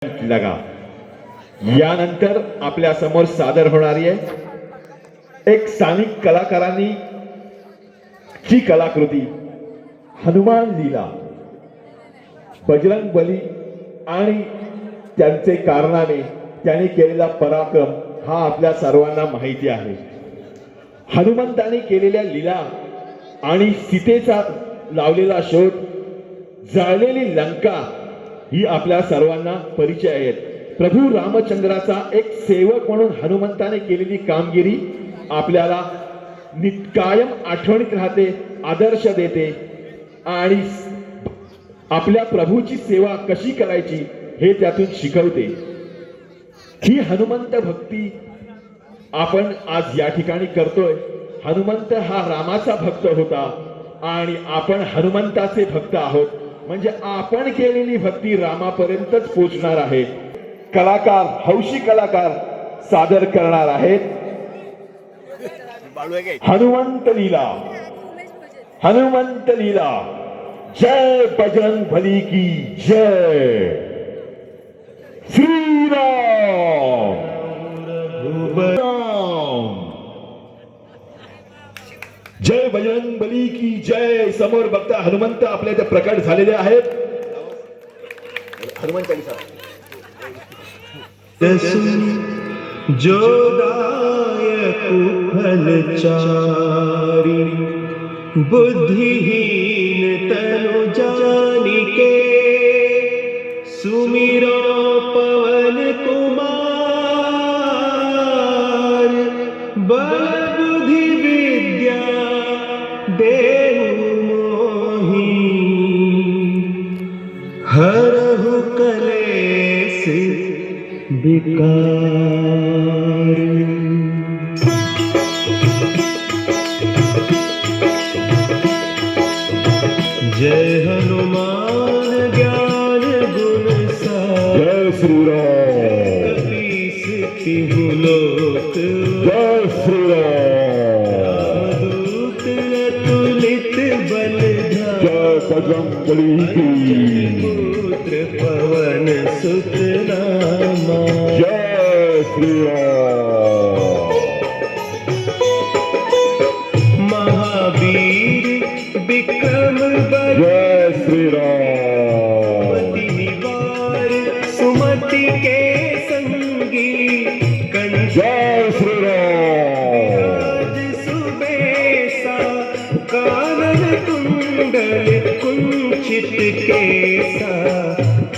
लगा यानंतर आपल्या समोर सादर होणारी आहे एक स्थानिक कलाकारांनी ची कलाकृती हनुमान लीला बजरंग बली आणि त्यांचे कारनामे त्यांनी केलेला पराक्रम हा आपल्या सर्वांना माहिती आहे। हनुमंताने केलेल्या लीला आणि सीतेचा लावलेला शोध जाळलेली लंका ही आपल्या सर्वांना परिचय आहे। प्रभू रामचंद्राचा एक सेवक म्हणून हनुमंताने केलेली कामगिरी आपल्याला कायम आठवणीत राहते, आदर्श देते आणि आपल्या प्रभूची सेवा कशी करायची हे त्यातून शिकवते। ही हनुमंत भक्ती आपण आज या ठिकाणी करतोय। हनुमंत हा रामाचा भक्त होता आणि आपण हनुमंताचे भक्त आहोत, म्हणजे आपण केलेली भक्ती रामापर्यंतच पोहोचणार आहे। कलाकार हौशी कलाकार सादर करणार आहेत हनुमंत लीला। हनुमंत लीला जय बजरंग बली की जय। श्री राम जय बजरंग बली की जय। समोर बघता हनुमंत आपल्या इथे प्रकट झालेले आहेत। हनुमान चालीसा जोदायक फलचारी बुद्धिहीन तनु जानिके सुमिरो पवन कुमार बल बुद्धि विद्या देहु मोहि हरहु कलेस विकार। जय हनुमान ज्ञान गुण सागर। जय श्री राम कपीस तिहु लोक। जय श्री राम दूत अतुलित बल धाम। जय बजरंग बली की पुत्र पवन सुत नामा। जय श्री राम महावीर विक्रम बल। जय श्री राम मति निवार सुमति के संगी कंज। जय श्री राम सुबेसा कानन कुंडल कुंचित केसा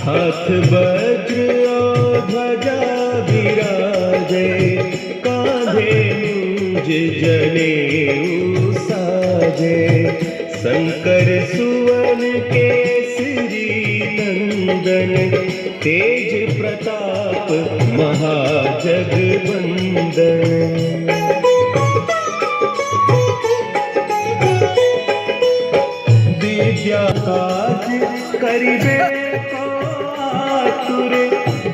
हाथ वज्र और ध्वजा विराजे कांधे मुंज जनेऊ साजे शंकर सुवन केसरी नंदन तेज प्रताप महाजगवंदन। विद्या काज करिबे को आतुर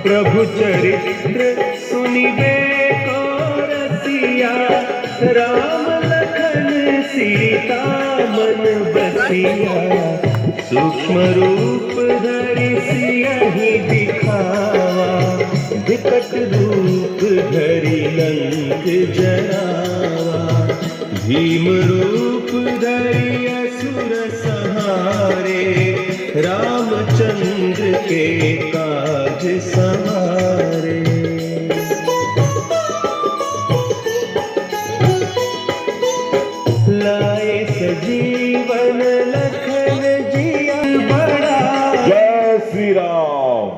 प्रभु चरित्र सुनिबे को रसिया राम लखन सीता मन बसिया सूक्ष्म रूप धरि सियहि दिखावा विकट रूप धरि लंक जरावा भीम रूप धरि असुर संहारे रामचंद्र के काज सवारे। लाए सजीवन लखन जिया बड़ा। जय श्री राम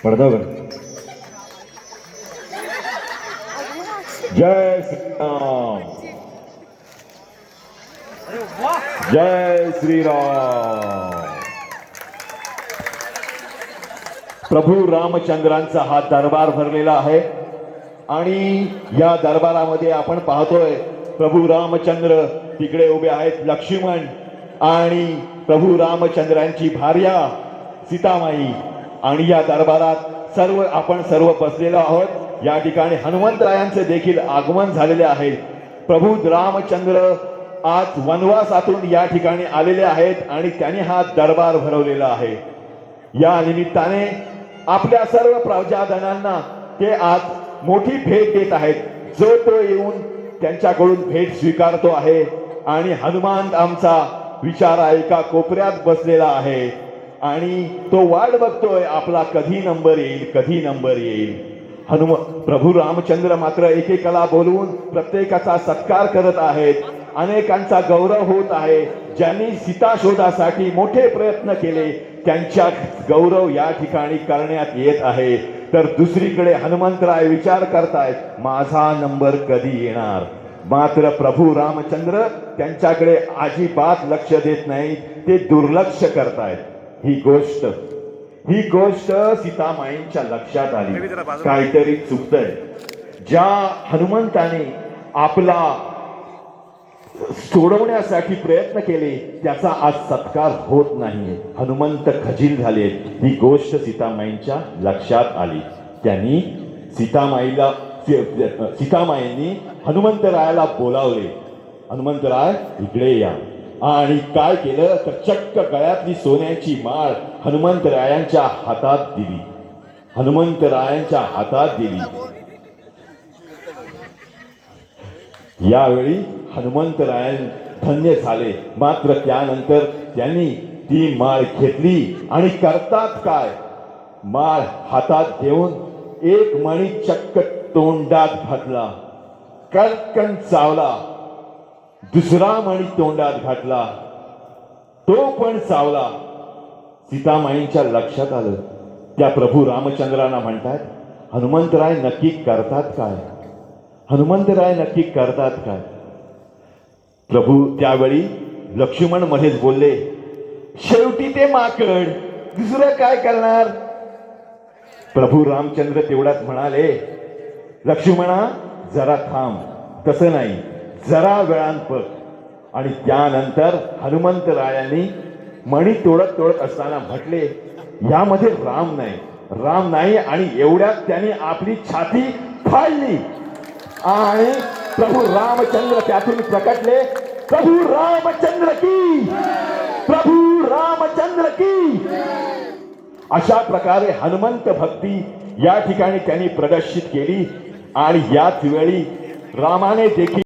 पढ़ दो। जय श्री राम जय श्री राम। प्रभू रामचंद्रांचा हा दरबार भरलेला आहे आणि या दरबारामध्ये आपण पाहतोय प्रभू रामचंद्र तिकडे उभे आहेत, लक्ष्मण आणि प्रभू रामचंद्रांची भार्या सीतामाई आणि या दरबारात आपण सर्व बसलेलो आहोत। या ठिकाणी हनुमंतरायांचे देखील आगमन झालेले आहे। प्रभू रामचंद्र आज वनवासातून या ठिकाणी आलेले आहेत आणि त्यांनी हा दरबार भरवलेला आहे. या निमित्ताने आपल्या सर्व प्रजाजनांना ते आज मोठी भेट देत आहेत. जो तो येऊन त्यांच्याकडून भेट स्वीकारतो आहे आणि हनुमान आमचा विचारा एका कोपऱ्यात बसलेला आहे आणि तो वाट बघतोय आपला कधी नंबर येईल, कधी नंबर येईल. प्रभू रामचंद्र मात्र एकेकाला बोलवून प्रत्येकाचा सत्कार करत आहेत. अनेकांचा गौरव होत आहे. ज्यांनी सीता शोधासाठी मोठे प्रयत्न केले त्यांच्या गौरव या ठिकाणी करण्यात येत आहे. तर दुसरीकडे हनुमंतराय विचार करतायत माझा नंबर कधी येणार. मात्र प्रभू रामचंद्र त्यांच्याकडे अजिबात लक्ष देत नाहीत, ते दुर्लक्ष करतायत. ही गोष्ट सीतामाईंच्या लक्षात आली. काहीतरी चुकतंय. ज्या हनुमंताने आपला सोडवण्यासाठी प्रयत्न केले त्याचा आज सत्कार होत नाही. हनुमंत खजील झाले. ही गोष्ट सीतामाईंच्या लक्षात आली. त्यांनी सीतामाईंनी हनुमंतरायाला बोलावले. हनुमंतराय इकडे या. आणि काय केलं तर चक्क गळ्यातली सोन्याची माळ हनुमंतरायांच्या हातात दिली. हनुमंतरायांच्या हातात दिली. यावेळी हनुमंतराय धन्य झाले. मात्र त्यानंतर त्यांनी ती माळ घेतली आणि करतात काय, माळ हातात घेऊन एक मणी चक्क तोंडात घातला, कणकण चावला. दुसरा मणी तोंडात घातला, तो पण चावला. सीतामाईंच्या लक्षात आलं. त्या प्रभू रामचंद्रांना म्हणतात हनुमंतराय नक्की करतात काय, हनुमंतराय नक्की करतात काय. प्रभू त्यावेळी लक्ष्मण मध्येच बोलले शेवटी ते माकड, दुसरं काय करणार. प्रभू रामचंद्र तेवढ्यात म्हणाले लक्ष्मणा जरा थांब, तसं नाही, जरा वेळान बघ. आणि त्यानंतर हनुमंतरायांनी मणी तोडत असताना म्हटले यामध्ये राम नाही. आणि एवढ्यात त्यांनी आपली छाती फाडली आणि प्रभू रामचंद्र त्यातून प्रकटले. प्रभू रामचंद्र की, प्रभू रामचंद्र की. अशा प्रकारे हनुमंत भक्ती या ठिकाणी त्यांनी प्रदर्शित केली. आणि याच वेळी रामाने देखील